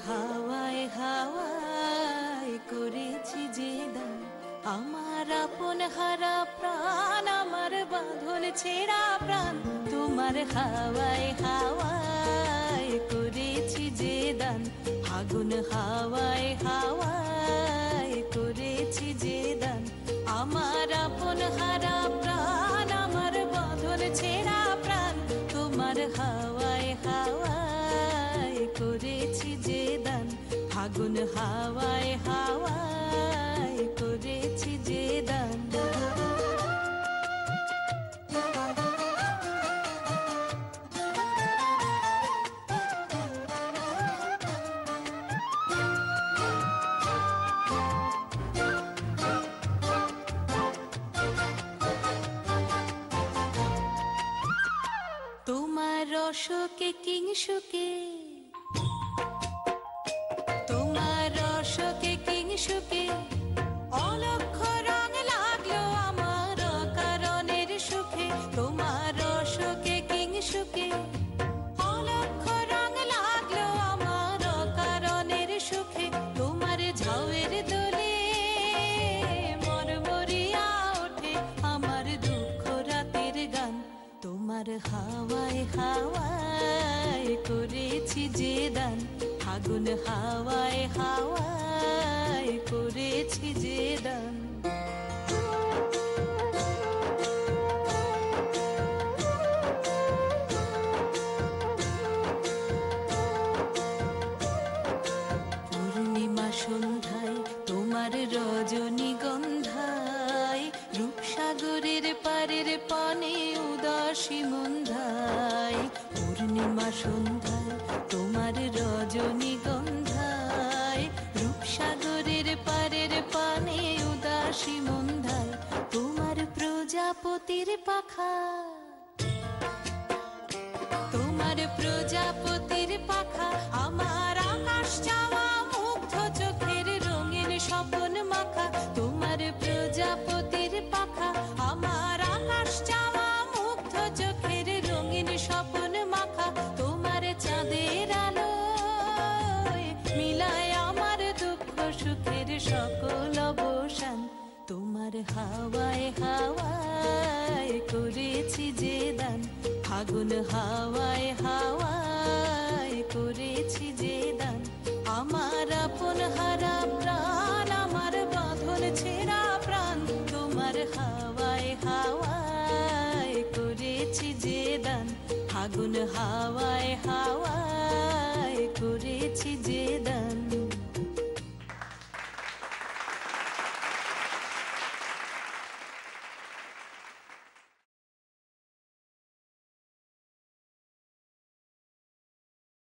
হাওয়ায় হাওয়ায় করেছি যে দান, আমার আপন হারা প্রাণ, আমার বাঁধন ছেঁড়া প্রাণ। তোমার হাওয়ায় হাওয়ায় করেছি যে দান, আগুন হাওয়ায় হাওয়ায় করেছি যে দান, আমার আপন হারা প্রাণ, আমার বাঁধন ছেঁড়া প্রাণ। তোমার হাওয়ায় হাওয়ায় করেছি যে দান, আগুন হাওয়ায় হাওয়ায় করেছি যে দান। তোমার রসকে কিংসুকে, তোমার রসকে কিংসুকে অলক্ষ রং লাগলো আমার কারণের সুখে। তোমার রসকে কিংসুকে অলক্ষ রং লাগলো আমার কারণের সুখে। তোমার ঝাউয়ের দোলে মরমরিয়া ওঠে আমার দুঃখ রাতের গান। তোমার হাওয়ায় হাওয়ায় করেছি যে দান, আগুন হাওয়ায় হাওয়ায় করেছি যে দান। পূর্ণিমা সন্ধ্যায় তোমার রজনীগন্ধায়, রূপসাগরের পারের পানে উদাসী মন্ধায়। পূর্ণিমা সন্ধ্যায় তোমার রজনীগন্ধায়, রূপসাগরের পারের পানে উদাসী মন্ধায়। তোমার প্রজাপতির পাখা, তোমার প্রজাপতির পাখা আমার আকাশ চাওয়া মুগ্ধ চোখের রঙের স্বপন মাখা। তোমার প্রজাপতির পাখা আমার আকাশ চাওয়া মুগ্ধ চোখের রঙিন স্বপন মাখা। তোমার চাঁদের আলোয় মিলায় আমার দুঃখ সুখের সকল অবসান। তোমার হাওয়ায় হাওয়ায় করেছি যে দান, আগুন হাওয়ায় হাওয়ায় করেছি যে দান, আমার আপন হারা প্রাণ, আমার বাঁধন ছেঁড়া প্রাণ। তোমার হাওয়ায় হাওয়ায় করেছি যে দান, আগুন হাওয়ায় হাওয়ায় করেছি যে দান।